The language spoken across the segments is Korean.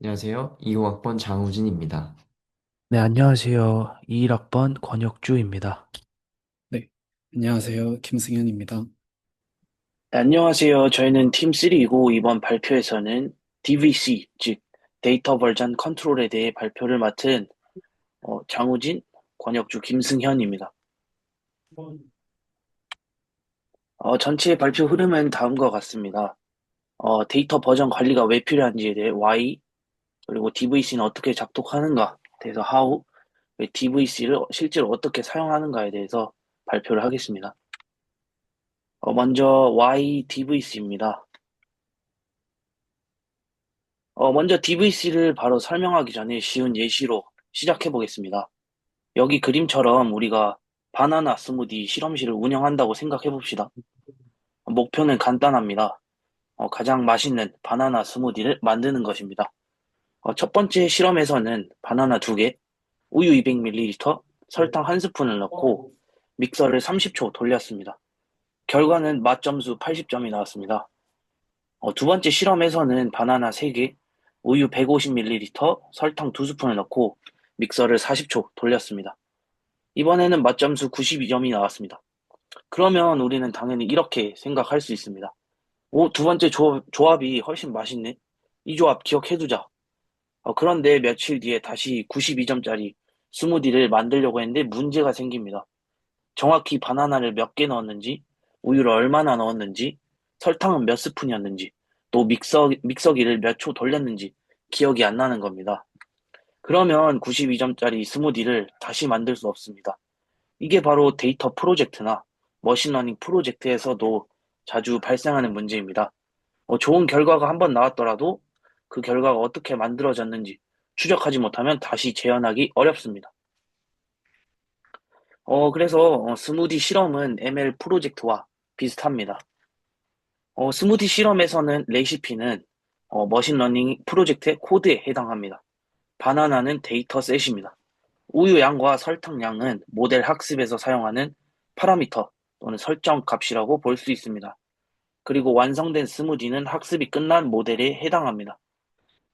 안녕하세요. 2호학번 장우진입니다. 네, 안녕하세요. 21학번 권혁주입니다. 네, 안녕하세요. 김승현입니다. 네, 안녕하세요. 저희는 팀3이고 이번 발표에서는 DVC, 즉 데이터 버전 컨트롤에 대해 발표를 맡은 장우진, 권혁주, 김승현입니다. 전체 발표 흐름은 다음과 같습니다. 데이터 버전 관리가 왜 필요한지에 대해 Why, 그리고 DVC는 어떻게 작동하는가 대해서 How, DVC를 실제로 어떻게 사용하는가에 대해서 발표를 하겠습니다. 먼저 Why DVC입니다. 먼저 DVC를 바로 설명하기 전에 쉬운 예시로 시작해 보겠습니다. 여기 그림처럼 우리가 바나나 스무디 실험실을 운영한다고 생각해 봅시다. 목표는 간단합니다. 가장 맛있는 바나나 스무디를 만드는 것입니다. 첫 번째 실험에서는 바나나 2개, 우유 200ml, 설탕 1스푼을 넣고 믹서를 30초 돌렸습니다. 결과는 맛 점수 80점이 나왔습니다. 두 번째 실험에서는 바나나 3개, 우유 150ml, 설탕 2스푼을 넣고 믹서를 40초 돌렸습니다. 이번에는 맛점수 92점이 나왔습니다. 그러면 우리는 당연히 이렇게 생각할 수 있습니다. 오, 두 번째 조합이 훨씬 맛있네. 이 조합 기억해두자. 그런데 며칠 뒤에 다시 92점짜리 스무디를 만들려고 했는데 문제가 생깁니다. 정확히 바나나를 몇 개 넣었는지, 우유를 얼마나 넣었는지, 설탕은 몇 스푼이었는지, 또 믹서기를 몇 초 돌렸는지 기억이 안 나는 겁니다. 그러면 92점짜리 스무디를 다시 만들 수 없습니다. 이게 바로 데이터 프로젝트나 머신러닝 프로젝트에서도 자주 발생하는 문제입니다. 좋은 결과가 한번 나왔더라도 그 결과가 어떻게 만들어졌는지 추적하지 못하면 다시 재현하기 어렵습니다. 그래서 스무디 실험은 ML 프로젝트와 비슷합니다. 스무디 실험에서는 레시피는 머신러닝 프로젝트의 코드에 해당합니다. 바나나는 데이터셋입니다. 우유 양과 설탕 양은 모델 학습에서 사용하는 파라미터 또는 설정 값이라고 볼 수 있습니다. 그리고 완성된 스무디는 학습이 끝난 모델에 해당합니다.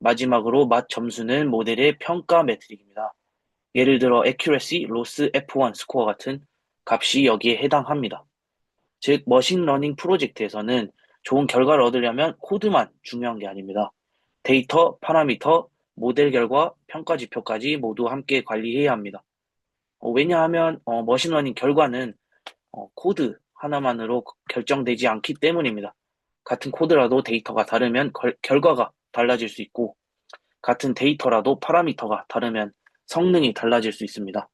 마지막으로 맛 점수는 모델의 평가 매트릭입니다. 예를 들어 accuracy, loss, F1 스코어 같은 값이 여기에 해당합니다. 즉 머신러닝 프로젝트에서는 좋은 결과를 얻으려면 코드만 중요한 게 아닙니다. 데이터, 파라미터, 모델 결과, 평가 지표까지 모두 함께 관리해야 합니다. 왜냐하면 머신러닝 결과는 코드 하나만으로 결정되지 않기 때문입니다. 같은 코드라도 데이터가 다르면 결과가 달라질 수 있고 같은 데이터라도 파라미터가 다르면 성능이 달라질 수 있습니다.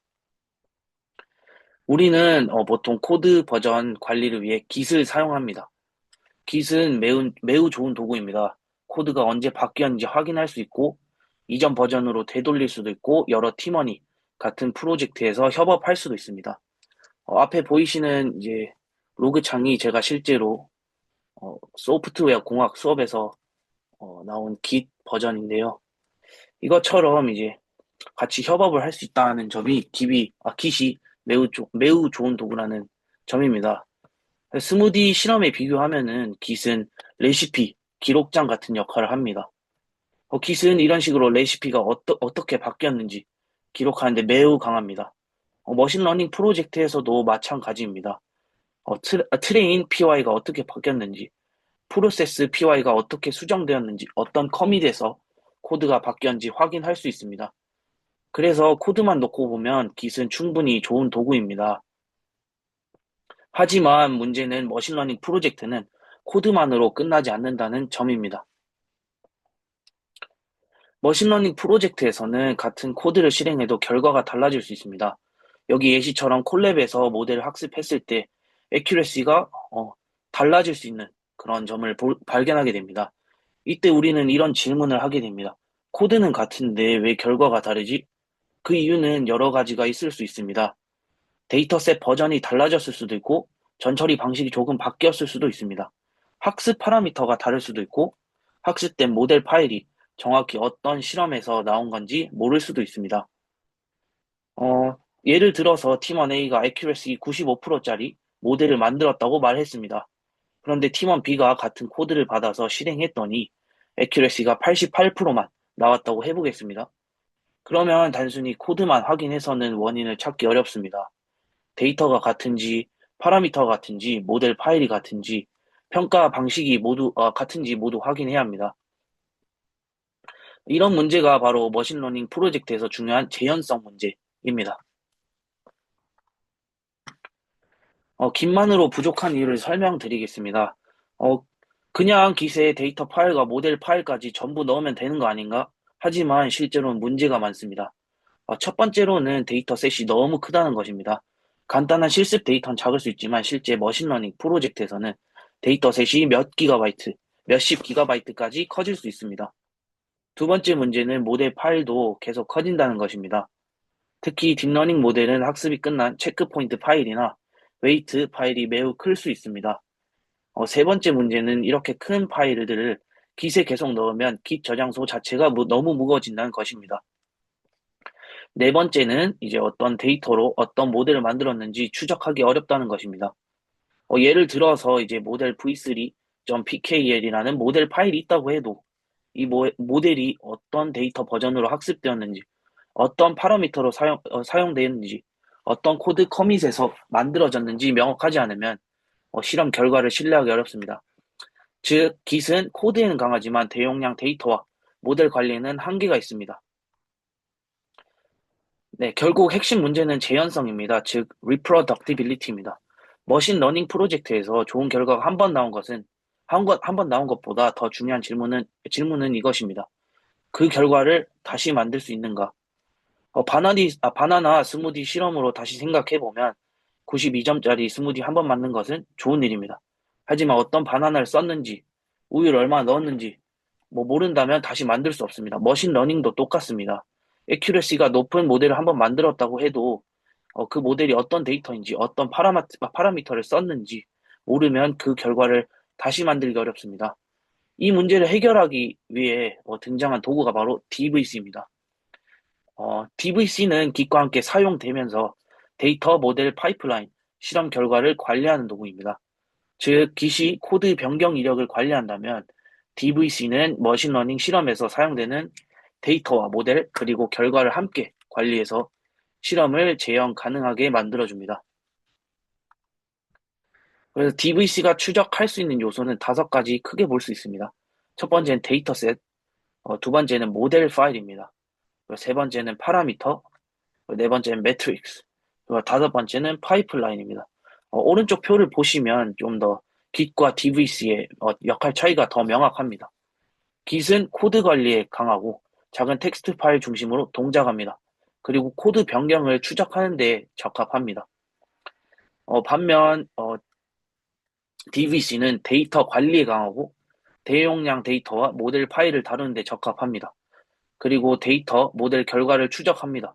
우리는 보통 코드 버전 관리를 위해 Git을 사용합니다. Git은 매우 좋은 도구입니다. 코드가 언제 바뀌었는지 확인할 수 있고 이전 버전으로 되돌릴 수도 있고 여러 팀원이 같은 프로젝트에서 협업할 수도 있습니다. 앞에 보이시는 이제 로그 창이 제가 실제로 소프트웨어 공학 수업에서 나온 Git 버전인데요. 이것처럼 이제 같이 협업을 할 수 있다는 점이 Git이 매우 좋은 도구라는 점입니다. 스무디 실험에 비교하면은 Git은 레시피, 기록장 같은 역할을 합니다. Git은 이런 식으로 레시피가 어떻게 바뀌었는지 기록하는데 매우 강합니다. 머신러닝 프로젝트에서도 마찬가지입니다. 트레인 PY가 어떻게 바뀌었는지, 프로세스 PY가 어떻게 수정되었는지, 어떤 커밋에서 코드가 바뀌었는지 확인할 수 있습니다. 그래서 코드만 놓고 보면 Git은 충분히 좋은 도구입니다. 하지만 문제는 머신러닝 프로젝트는 코드만으로 끝나지 않는다는 점입니다. 머신러닝 프로젝트에서는 같은 코드를 실행해도 결과가 달라질 수 있습니다. 여기 예시처럼 콜랩에서 모델을 학습했을 때 애큐레시가 달라질 수 있는 그런 점을 발견하게 됩니다. 이때 우리는 이런 질문을 하게 됩니다. 코드는 같은데 왜 결과가 다르지? 그 이유는 여러 가지가 있을 수 있습니다. 데이터셋 버전이 달라졌을 수도 있고 전처리 방식이 조금 바뀌었을 수도 있습니다. 학습 파라미터가 다를 수도 있고 학습된 모델 파일이 정확히 어떤 실험에서 나온 건지 모를 수도 있습니다. 예를 들어서 팀원 A가 accuracy 95%짜리 모델을 만들었다고 말했습니다. 그런데 팀원 B가 같은 코드를 받아서 실행했더니 accuracy가 88%만 나왔다고 해보겠습니다. 그러면 단순히 코드만 확인해서는 원인을 찾기 어렵습니다. 데이터가 같은지, 파라미터가 같은지, 모델 파일이 같은지, 평가 방식이 모두 같은지 모두 확인해야 합니다. 이런 문제가 바로 머신러닝 프로젝트에서 중요한 재현성 문제입니다. 긴만으로 부족한 이유를 설명드리겠습니다. 어, 그냥 기세에 데이터 파일과 모델 파일까지 전부 넣으면 되는 거 아닌가? 하지만 실제로는 문제가 많습니다. 첫 번째로는 데이터셋이 너무 크다는 것입니다. 간단한 실습 데이터는 작을 수 있지만 실제 머신러닝 프로젝트에서는 데이터셋이 몇 기가바이트, 몇십 기가바이트까지 커질 수 있습니다. 두 번째 문제는 모델 파일도 계속 커진다는 것입니다. 특히 딥러닝 모델은 학습이 끝난 체크포인트 파일이나 웨이트 파일이 매우 클 수 있습니다. 세 번째 문제는 이렇게 큰 파일들을 깃에 계속 넣으면 깃 저장소 자체가 너무 무거워진다는 것입니다. 네 번째는 이제 어떤 데이터로 어떤 모델을 만들었는지 추적하기 어렵다는 것입니다. 예를 들어서 이제 모델 v3.pkl이라는 모델 파일이 있다고 해도 이 모델이 어떤 데이터 버전으로 학습되었는지, 어떤 파라미터로 사용되었는지, 어떤 코드 커밋에서 만들어졌는지 명확하지 않으면 실험 결과를 신뢰하기 어렵습니다. 즉, Git은 코드에는 강하지만 대용량 데이터와 모델 관리에는 한계가 있습니다. 네, 결국 핵심 문제는 재현성입니다. 즉, reproducibility입니다. 머신러닝 프로젝트에서 좋은 결과가 한 번 나온 것은 한 번 나온 것보다 더 중요한 질문은 이것입니다. 그 결과를 다시 만들 수 있는가? 바나나 스무디 실험으로 다시 생각해보면 92점짜리 스무디 한 번 만든 것은 좋은 일입니다. 하지만 어떤 바나나를 썼는지, 우유를 얼마나 넣었는지, 모른다면 다시 만들 수 없습니다. 머신러닝도 똑같습니다. 에큐러시가 높은 모델을 한 번 만들었다고 해도 그 모델이 어떤 데이터인지, 어떤 파라미터를 썼는지 모르면 그 결과를 다시 만들기 어렵습니다. 이 문제를 해결하기 위해 등장한 도구가 바로 DVC입니다. DVC는 Git과 함께 사용되면서 데이터 모델 파이프라인, 실험 결과를 관리하는 도구입니다. 즉, Git이 코드 변경 이력을 관리한다면 DVC는 머신러닝 실험에서 사용되는 데이터와 모델, 그리고 결과를 함께 관리해서 실험을 재현 가능하게 만들어줍니다. 그래서 DVC가 추적할 수 있는 요소는 5가지 크게 볼 수 있습니다. 첫 번째는 데이터셋, 두 번째는 모델 파일입니다. 세 번째는 파라미터, 네 번째는 매트릭스, 그리고 다섯 번째는 파이프라인입니다. 오른쪽 표를 보시면 좀 더 Git과 DVC의 역할 차이가 더 명확합니다. Git은 코드 관리에 강하고 작은 텍스트 파일 중심으로 동작합니다. 그리고 코드 변경을 추적하는 데 적합합니다. 반면 DVC는 데이터 관리에 강하고 대용량 데이터와 모델 파일을 다루는 데 적합합니다. 그리고 데이터, 모델 결과를 추적합니다.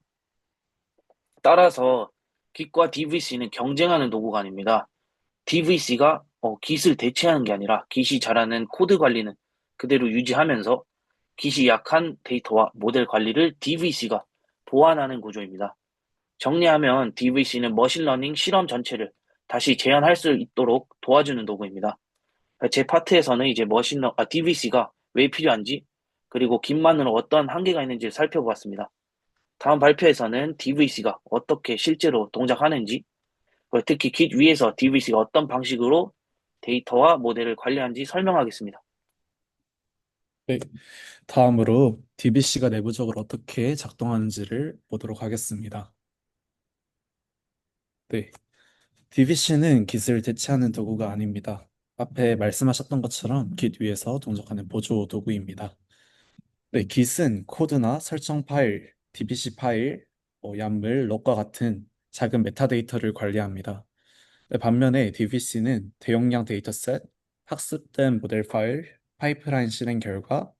따라서 Git과 DVC는 경쟁하는 도구가 아닙니다. DVC가 Git을 대체하는 게 아니라 Git이 잘하는 코드 관리는 그대로 유지하면서 Git이 약한 데이터와 모델 관리를 DVC가 보완하는 구조입니다. 정리하면 DVC는 머신러닝 실험 전체를 다시 재현할 수 있도록 도와주는 도구입니다. 제 파트에서는 이제 DVC가 왜 필요한지, 그리고 Git만으로 어떤 한계가 있는지를 살펴보았습니다. 다음 발표에서는 DVC가 어떻게 실제로 동작하는지, 특히 Git 위에서 DVC가 어떤 방식으로 데이터와 모델을 관리하는지 설명하겠습니다. 네, 다음으로 DBC가 내부적으로 어떻게 작동하는지를 보도록 하겠습니다. 네, DBC는 Git을 대체하는 도구가 아닙니다. 앞에 말씀하셨던 것처럼 Git 위에서 동작하는 보조 도구입니다. 네, Git은 코드나 설정 파일, DBC 파일, 얌물, 럭과 같은 작은 메타데이터를 관리합니다. 네, 반면에 DBC는 대용량 데이터셋, 학습된 모델 파일, 파이프라인 실행 결과,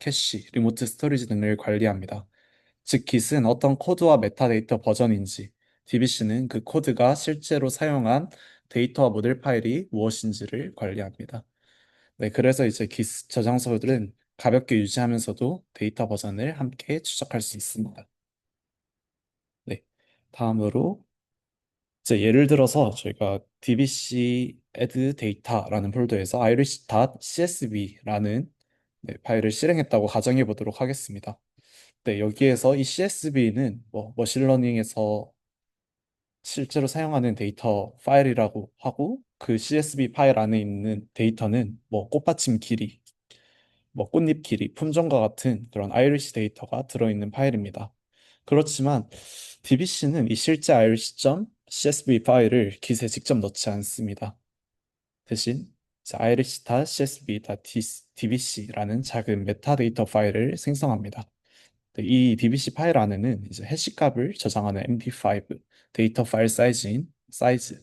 캐시, 리모트 스토리지 등을 관리합니다. 즉, Git은 어떤 코드와 메타데이터 버전인지, DBC는 그 코드가 실제로 사용한 데이터와 모델 파일이 무엇인지를 관리합니다. 네, 그래서 이제 Git 저장소들은 가볍게 유지하면서도 데이터 버전을 함께 추적할 수 있습니다. 네, 다음으로 이제 예를 들어서 저희가 dbc add data라는 폴더에서 irish.csv라는 네, 파일을 실행했다고 가정해 보도록 하겠습니다. 네, 여기에서 이 CSV는 뭐 머신러닝에서 실제로 사용하는 데이터 파일이라고 하고 그 CSV 파일 안에 있는 데이터는 뭐 꽃받침 길이, 뭐 꽃잎 길이, 품종과 같은 그런 아이리시 데이터가 들어있는 파일입니다. 그렇지만 DBC는 이 실제 iris.csv 파일을 깃에 직접 넣지 않습니다. 대신 iris.csv.dbc라는 작은 메타데이터 파일을 생성합니다. 네, 이 DBC 파일 안에는 이제 해시값을 저장하는 MP5, 데이터 파일 사이즈,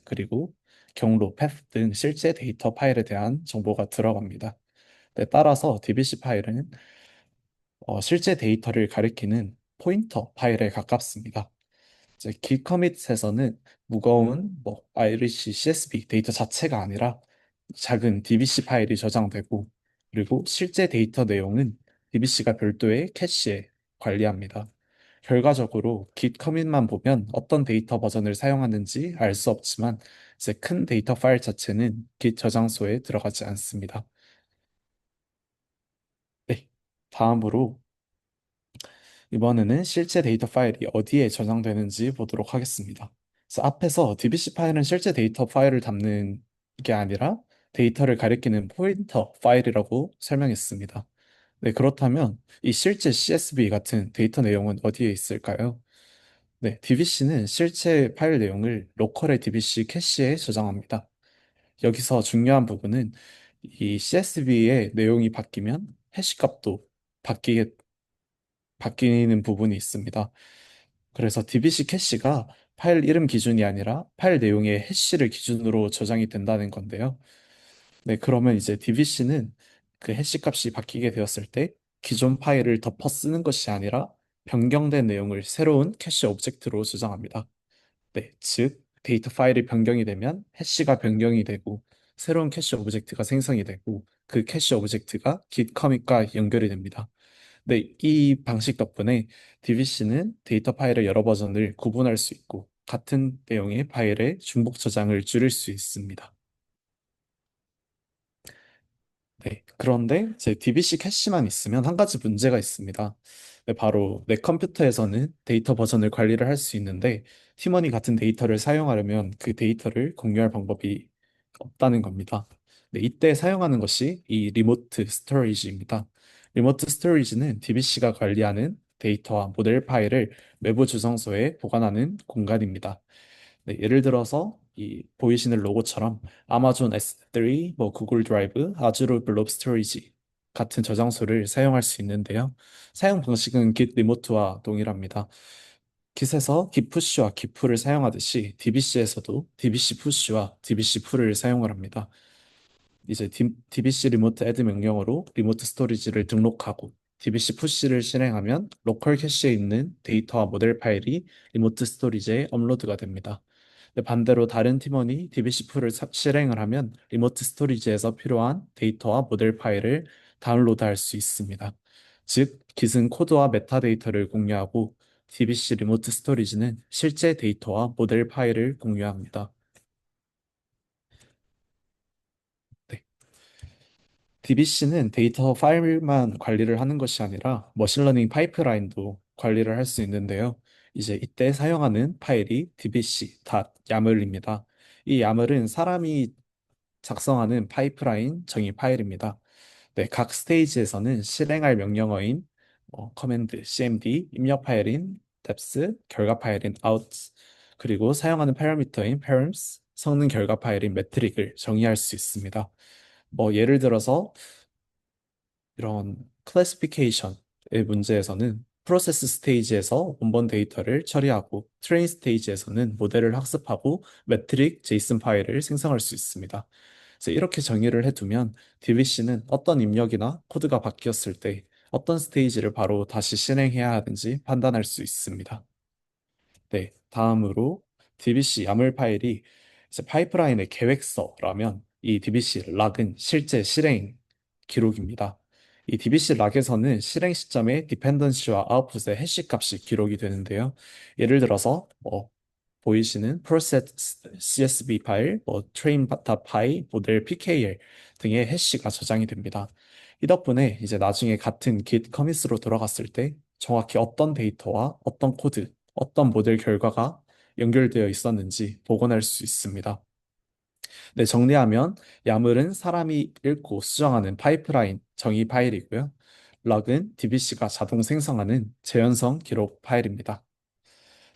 그리고 경로, path 등 실제 데이터 파일에 대한 정보가 들어갑니다. 네, 따라서 DBC 파일은 실제 데이터를 가리키는 포인터 파일에 가깝습니다. 이제 git 커밋에서는 무거운 뭐 아이리시 CSV 데이터 자체가 아니라 작은 DBC 파일이 저장되고 그리고 실제 데이터 내용은 DBC가 별도의 캐시에 관리합니다. 결과적으로 git 커밋만 보면 어떤 데이터 버전을 사용하는지 알 수 없지만 이제 큰 데이터 파일 자체는 git 저장소에 들어가지 않습니다. 네, 다음으로 이번에는 실제 데이터 파일이 어디에 저장되는지 보도록 하겠습니다. 그래서 앞에서 DBC 파일은 실제 데이터 파일을 담는 게 아니라 데이터를 가리키는 포인터 파일이라고 설명했습니다. 네, 그렇다면 이 실제 CSV 같은 데이터 내용은 어디에 있을까요? 네, DBC는 실제 파일 내용을 로컬의 DBC 캐시에 저장합니다. 여기서 중요한 부분은 이 CSV의 내용이 바뀌면 해시 값도 바뀌게 바뀌는 부분이 있습니다. 그래서 DBC 캐시가 파일 이름 기준이 아니라 파일 내용의 해시를 기준으로 저장이 된다는 건데요. 네, 그러면 이제 DBC는 그 해시 값이 바뀌게 되었을 때 기존 파일을 덮어 쓰는 것이 아니라 변경된 내용을 새로운 캐시 오브젝트로 저장합니다. 네, 즉 데이터 파일이 변경이 되면 해시가 변경이 되고 새로운 캐시 오브젝트가 생성이 되고 그 캐시 오브젝트가 git 커밋과 연결이 됩니다. 네, 이 방식 덕분에 DBC는 데이터 파일의 여러 버전을 구분할 수 있고 같은 내용의 파일의 중복 저장을 줄일 수 있습니다. 네, 그런데 제 DBC 캐시만 있으면 한 가지 문제가 있습니다. 네, 바로 내 컴퓨터에서는 데이터 버전을 관리를 할 수 있는데 팀원이 같은 데이터를 사용하려면 그 데이터를 공유할 방법이 없다는 겁니다. 네, 이때 사용하는 것이 이 리모트 스토리지입니다. 리모트 스토리지는 DBC가 관리하는 데이터와 모델 파일을 외부 저장소에 보관하는 공간입니다. 네, 예를 들어서 이 보이시는 로고처럼 아마존 S3, 뭐 구글 드라이브, 아주르 블록 스토리지 같은 저장소를 사용할 수 있는데요. 사용 방식은 git 리모트와 동일합니다. 깃에서 git 푸시와 git 풀을 사용하듯이 DBC에서도 DBC 푸시와 DBC 풀을 사용을 합니다. 이제 DBC 리모트 애드 명령어로 리모트 스토리지를 등록하고 DBC 푸시를 실행하면 로컬 캐시에 있는 데이터와 모델 파일이 리모트 스토리지에 업로드가 됩니다. 근데 반대로 다른 팀원이 DBC 풀을 실행을 하면 리모트 스토리지에서 필요한 데이터와 모델 파일을 다운로드할 수 있습니다. 즉, Git은 코드와 메타데이터를 공유하고 DBC 리모트 스토리지는 실제 데이터와 모델 파일을 공유합니다. 네. DBC는 데이터 파일만 관리를 하는 것이 아니라 머신러닝 파이프라인도 관리를 할 수 있는데요. 이제 이때 사용하는 파일이 dbc.yamel입니다. 이 yamel은 사람이 작성하는 파이프라인 정의 파일입니다. 네, 각 스테이지에서는 실행할 명령어인 커맨드, cmd, 입력 파일인 depth, 결과 파일인 out, 그리고 사용하는 파라미터인 params, 성능 결과 파일인 metric을 정의할 수 있습니다. 뭐 예를 들어서 이런 클래시피케이션의 문제에서는 프로세스 스테이지에서 원본 데이터를 처리하고 트레인 스테이지에서는 모델을 학습하고 매트릭 제이슨 파일을 생성할 수 있습니다. 그래서 이렇게 정의를 해두면 DBC는 어떤 입력이나 코드가 바뀌었을 때 어떤 스테이지를 바로 다시 실행해야 하는지 판단할 수 있습니다. 네, 다음으로 DBC 야물 파일이 이제 파이프라인의 계획서라면 이 DBC 락은 실제 실행 기록입니다. 이 DBC 락에서는 실행 시점의 디펜던시와 아웃풋의 해시 값이 기록이 되는데요. 예를 들어서 보이시는 process CSV 파일, train.py, 모델 pkl 등의 해시가 저장이 됩니다. 이 덕분에 이제 나중에 같은 git 커밋으로 돌아갔을 때 정확히 어떤 데이터와 어떤 코드, 어떤 모델 결과가 연결되어 있었는지 복원할 수 있습니다. 네, 정리하면 야물은 사람이 읽고 수정하는 파이프라인 정의 파일이고요. 럭은 DBC가 자동 생성하는 재현성 기록 파일입니다.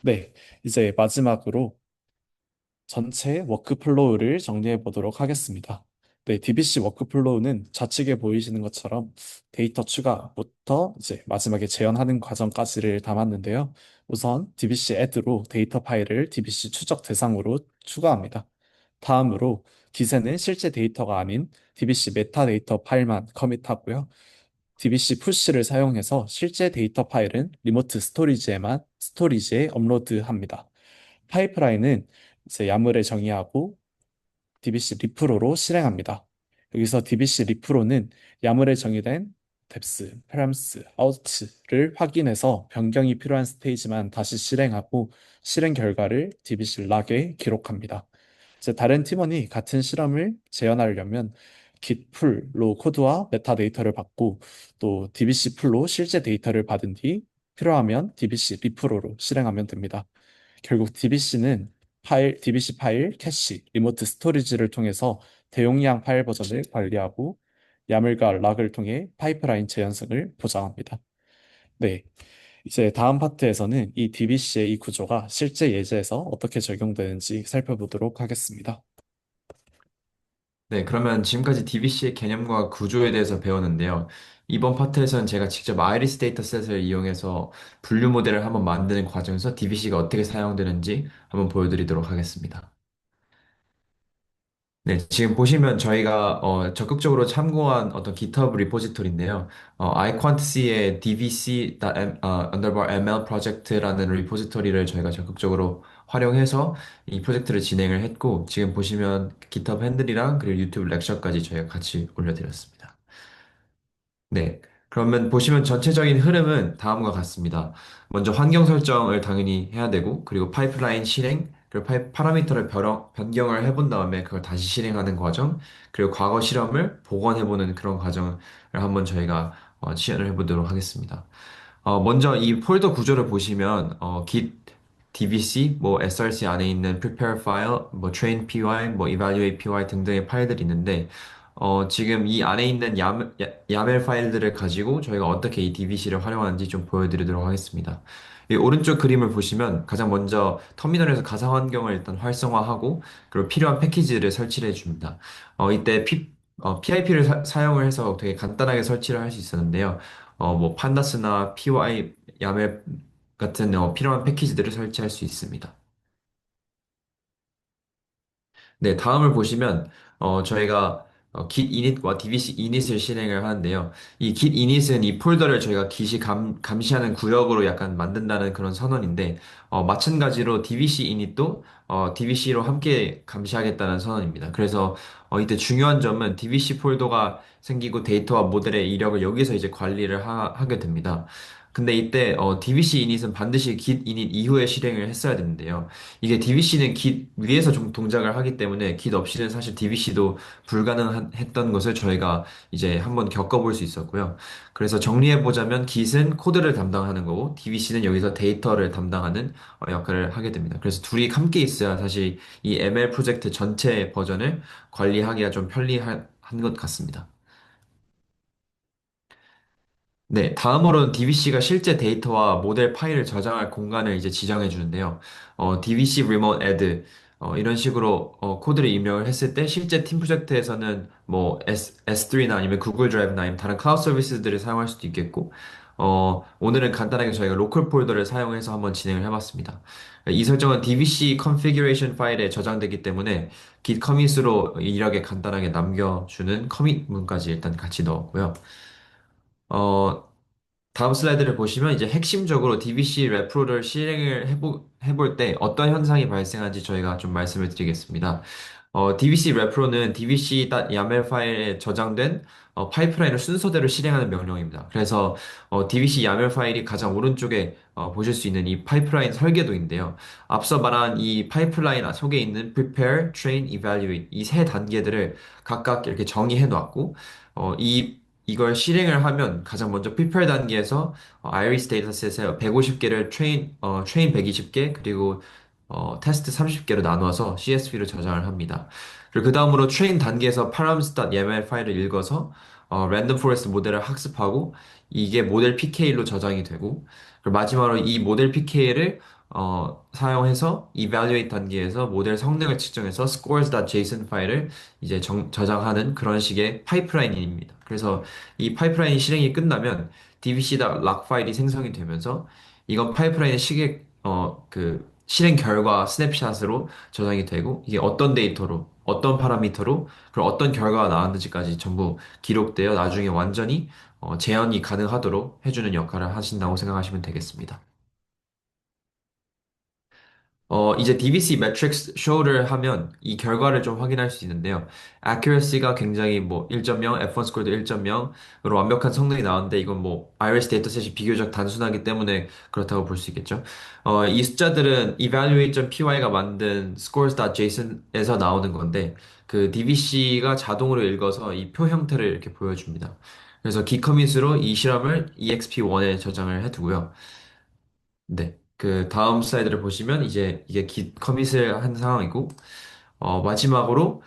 네, 이제 마지막으로 전체 워크플로우를 정리해 보도록 하겠습니다. 네, DBC 워크플로우는 좌측에 보이시는 것처럼 데이터 추가부터 이제 마지막에 재현하는 과정까지를 담았는데요. 우선 DBC add로 데이터 파일을 DBC 추적 대상으로 추가합니다. 다음으로 기세는 실제 데이터가 아닌 DBC 메타데이터 파일만 커밋하고요. DBC 푸시를 사용해서 실제 데이터 파일은 리모트 스토리지에 업로드합니다. 파이프라인은 이제 야물을 정의하고 DBC 리프로로 실행합니다. 여기서 DBC 리프로는 야물에 정의된 depth, params, out를 확인해서 변경이 필요한 스테이지만 다시 실행하고 실행 결과를 DBC 락에 기록합니다. 이제 다른 팀원이 같은 실험을 재현하려면 git 풀로 코드와 메타데이터를 받고 또 DBC 풀로 실제 데이터를 받은 뒤 필요하면 DBC 리프로로 실행하면 됩니다. 결국 DBC 파일, 캐시, 리모트 스토리지를 통해서 대용량 파일 버전을 관리하고 야물과 락을 통해 파이프라인 재현성을 보장합니다. 네, 이제 다음 파트에서는 이 DBC의 이 구조가 실제 예제에서 어떻게 적용되는지 살펴보도록 하겠습니다. 네, 그러면 지금까지 DBC의 개념과 구조에 대해서 배웠는데요. 이번 파트에서는 제가 직접 아이리스 데이터셋을 이용해서 분류 모델을 한번 만드는 과정에서 DBC가 어떻게 사용되는지 한번 보여드리도록 하겠습니다. 네, 지금 보시면 저희가 적극적으로 참고한 어떤 GitHub 리포지토리인데요. iQuantity의 dvc.ml 프로젝트라는 리포지토리를 저희가 적극적으로 활용해서 이 프로젝트를 진행을 했고, 지금 보시면 GitHub 핸들이랑 그리고 유튜브 렉처까지 저희가 같이 올려드렸습니다. 네. 그러면 보시면 전체적인 흐름은 다음과 같습니다. 먼저 환경 설정을 당연히 해야 되고, 그리고 파이프라인 실행, 그리고 파라미터를 변경을 해본 다음에 그걸 다시 실행하는 과정, 그리고 과거 실험을 복원해보는 그런 과정을 한번 저희가 시연을 해보도록 하겠습니다. 먼저 이 폴더 구조를 보시면, git, dbc, 뭐 src 안에 있는 prepare file, 뭐 train py, 뭐 evaluate py 등등의 파일들이 있는데, 지금 이 안에 있는 야멜 파일들을 가지고 저희가 어떻게 이 DBC를 활용하는지 좀 보여드리도록 하겠습니다. 이 오른쪽 그림을 보시면 가장 먼저 터미널에서 가상 환경을 일단 활성화하고 그리고 필요한 패키지를 설치를 해줍니다. 이때 PIP를 사용을 해서 되게 간단하게 설치를 할 수 있었는데요. 뭐 판다스나 PY, 야멜 같은 필요한 패키지들을 설치할 수 있습니다. 네, 다음을 보시면 저희가 git init과 dbc init을 실행을 하는데요. 이 git init은 이 폴더를 저희가 git이 감시하는 구역으로 약간 만든다는 그런 선언인데 마찬가지로 dbc init도 dbc로 함께 감시하겠다는 선언입니다. 그래서 이때 중요한 점은 dbc 폴더가 생기고 데이터와 모델의 이력을 여기서 이제 관리를 하게 됩니다. 근데 이때 dbc init은 반드시 git init 이후에 실행을 했어야 되는데요. 이게 DBC는 깃 위에서 좀 동작을 하기 때문에 깃 없이는 사실 DBC도 불가능했던 것을 저희가 이제 한번 겪어볼 수 있었고요. 그래서 정리해보자면 깃은 코드를 담당하는 거고 DBC는 여기서 데이터를 담당하는 역할을 하게 됩니다. 그래서 둘이 함께 있어야 사실 이 ML 프로젝트 전체 버전을 관리하기가 좀 편리한 것 같습니다. 네, 다음으로는 DBC가 실제 데이터와 모델 파일을 저장할 공간을 이제 지정해 주는데요. DBC Remote Add 이런 식으로 코드를 입력을 했을 때 실제 팀 프로젝트에서는 뭐 S3나 아니면 구글 드라이브나 아니면 다른 클라우드 서비스들을 사용할 수도 있겠고, 오늘은 간단하게 저희가 로컬 폴더를 사용해서 한번 진행을 해봤습니다. 이 설정은 DBC configuration 파일에 저장되기 때문에 git commit으로 이력에 간단하게 남겨주는 커밋 문까지 일단 같이 넣었고요. 어, 다음 슬라이드를 보시면 이제 핵심적으로 DBC 레프로를 실행을 해볼 때 어떤 현상이 발생하는지 저희가 좀 말씀을 드리겠습니다. DBC 레프로는 dbc.yaml 파일에 저장된 파이프라인을 순서대로 실행하는 명령입니다. 그래서 DBC YAML 파일이 가장 오른쪽에 보실 수 있는 이 파이프라인 설계도인데요. 앞서 말한 이 파이프라인 속에 있는 prepare, train, evaluate 이 세 단계들을 각각 이렇게 정의해 놨고 이 이걸 실행을 하면 가장 먼저 prepare 단계에서 아이리스 데이터셋에 150개를 트레인 120개, 그리고 테스트 30개로 나누어서 CSV로 저장을 합니다. 그리고 그 다음으로 트레인 단계에서 params.yaml 파일을 읽어서 랜덤 포레스트 모델을 학습하고 이게 모델 PK로 저장이 되고, 그리고 마지막으로 이 모델 PK를 사용해서 evaluate 단계에서 모델 성능을 측정해서 scores.json 파일을 이제 저장하는 그런 식의 파이프라인입니다. 그래서 이 파이프라인 실행이 끝나면 dbc.log 파일이 생성이 되면서 이건 파이프라인의 그 실행 결과 스냅샷으로 저장이 되고, 이게 어떤 데이터로, 어떤 파라미터로, 그리고 어떤 결과가 나왔는지까지 전부 기록되어 나중에 완전히 재현이 가능하도록 해주는 역할을 하신다고 생각하시면 되겠습니다. 이제 DBC 매트릭스 쇼를 하면 이 결과를 좀 확인할 수 있는데요. accuracy가 굉장히 뭐 1.0, F1 스코어도 1.0으로 완벽한 성능이 나오는데, 이건 뭐 iris 데이터셋이 비교적 단순하기 때문에 그렇다고 볼 수 있겠죠. 이 숫자들은 evaluate.py가 만든 scores.json에서 나오는 건데, 그 DBC가 자동으로 읽어서 이 표 형태를 이렇게 보여줍니다. 그래서 기커밋으로 이 실험을 EXP1에 저장을 해두고요. 네. 그 다음 슬라이드를 보시면 이제 이게 깃 커밋을 한 상황이고, 마지막으로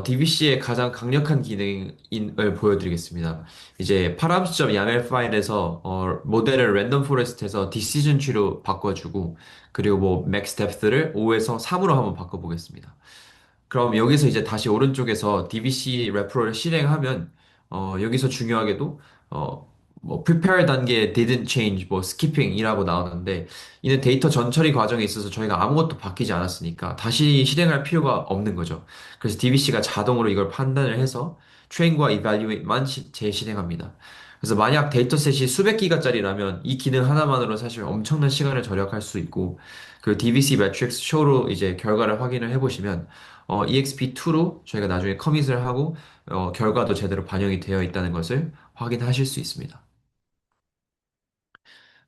DBC의 가장 강력한 기능을 보여드리겠습니다. 이제 파람수점 YAML 파일에서 모델을 랜덤 포레스트에서 디시전 트리로 바꿔주고, 그리고 뭐 맥스 뎁스를 5에서 3으로 한번 바꿔보겠습니다. 그럼 여기서 이제 다시 오른쪽에서 DBC 레프로를 실행하면 여기서 중요하게도 뭐 prepare 단계 didn't change, 뭐 skipping이라고 나오는데, 이는 데이터 전처리 과정에 있어서 저희가 아무것도 바뀌지 않았으니까 다시 실행할 필요가 없는 거죠. 그래서 DBC가 자동으로 이걸 판단을 해서 train과 evaluate만 재실행합니다. 그래서 만약 데이터셋이 수백 기가짜리라면 이 기능 하나만으로 사실 엄청난 시간을 절약할 수 있고, 그 DBC 매트릭스 쇼로 이제 결과를 확인을 해보시면 EXP2로 저희가 나중에 커밋을 하고 결과도 제대로 반영이 되어 있다는 것을 확인하실 수 있습니다.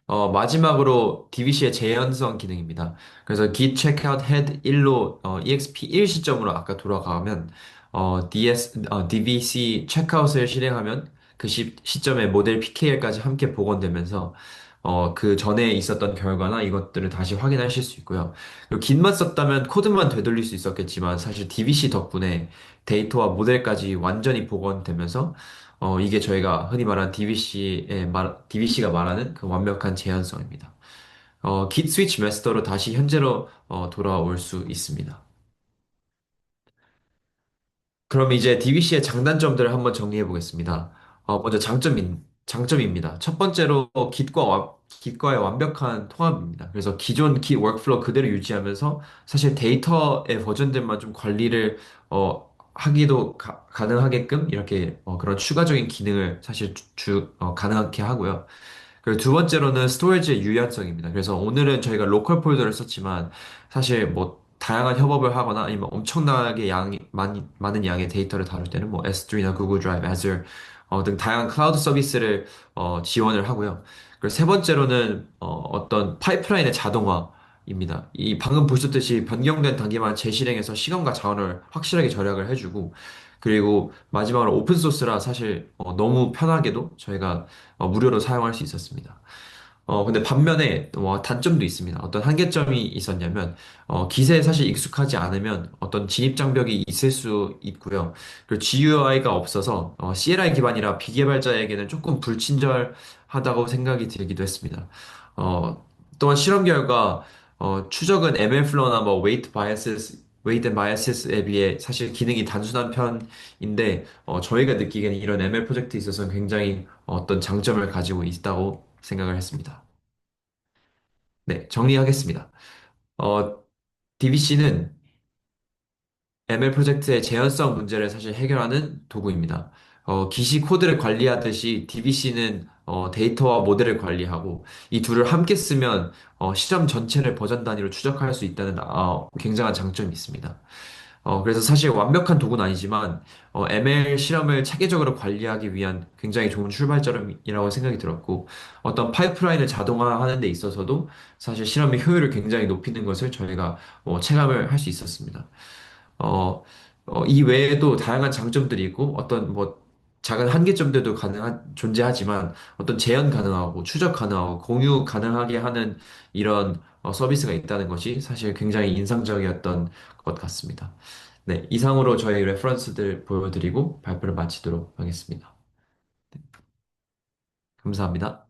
마지막으로 DBC의 재현성 기능입니다. 그래서 git checkout head 1로 exp 1 시점으로 아까 돌아가면 DBC checkout을 실행하면 그 시점에 모델 PKL까지 함께 복원되면서 그 전에 있었던 결과나 이것들을 다시 확인하실 수 있고요. 그리고 git만 썼다면 코드만 되돌릴 수 있었겠지만 사실 DBC 덕분에 데이터와 모델까지 완전히 복원되면서 이게 저희가 흔히 말하는 DBC가 말하는 그 완벽한 재현성입니다. git switch master로 다시 현재로 돌아올 수 있습니다. 그럼 이제 DBC의 장단점들을 한번 정리해 보겠습니다. 먼저 장점입니다. 첫 번째로 Git과의 완벽한 통합입니다. 그래서 기존 Git 워크플로우 그대로 유지하면서 사실 데이터의 버전들만 좀 관리를 하기도 가능하게끔 이렇게 그런 추가적인 기능을 사실 가능하게 하고요. 그리고 두 번째로는 스토리지의 유연성입니다. 그래서 오늘은 저희가 로컬 폴더를 썼지만 사실 뭐 다양한 협업을 하거나 아니면 엄청나게 많은 양의 데이터를 다룰 때는 뭐 S3나 구글 드라이브, Azure 등 다양한 클라우드 서비스를 지원을 하고요. 그리고 세 번째로는 어떤 파이프라인의 자동화입니다. 이 방금 보셨듯이 변경된 단계만 재실행해서 시간과 자원을 확실하게 절약을 해주고, 그리고 마지막으로 오픈 소스라 사실 너무 편하게도 저희가 무료로 사용할 수 있었습니다. 근데 반면에 단점도 있습니다. 어떤 한계점이 있었냐면, 기세에 사실 익숙하지 않으면 어떤 진입 장벽이 있을 수 있고요. 그리고 GUI가 없어서 CLI 기반이라 비개발자에게는 조금 불친절하다고 생각이 들기도 했습니다. 또한 실험 결과 추적은 MLflow나 뭐 weight and biases에 비해 사실 기능이 단순한 편인데, 저희가 느끼기에는 이런 ML 프로젝트에 있어서 굉장히 어떤 장점을 가지고 있다고 생각을 했습니다. 네, 정리하겠습니다. DBC는 ML 프로젝트의 재현성 문제를 사실 해결하는 도구입니다. 기시 코드를 관리하듯이 DBC는 데이터와 모델을 관리하고, 이 둘을 함께 쓰면 시점 전체를 버전 단위로 추적할 수 있다는 굉장한 장점이 있습니다. 그래서 사실 완벽한 도구는 아니지만 ML 실험을 체계적으로 관리하기 위한 굉장히 좋은 출발점이라고 생각이 들었고, 어떤 파이프라인을 자동화하는 데 있어서도 사실 실험의 효율을 굉장히 높이는 것을 저희가 체감을 할 수 있었습니다. 이 외에도 다양한 장점들이 있고, 어떤 뭐 작은 한계점들도 존재하지만 어떤 재현 가능하고 추적 가능하고 공유 가능하게 하는 이런 서비스가 있다는 것이 사실 굉장히 인상적이었던 것 같습니다. 네, 이상으로 저희 레퍼런스들 보여드리고 발표를 마치도록 하겠습니다. 감사합니다.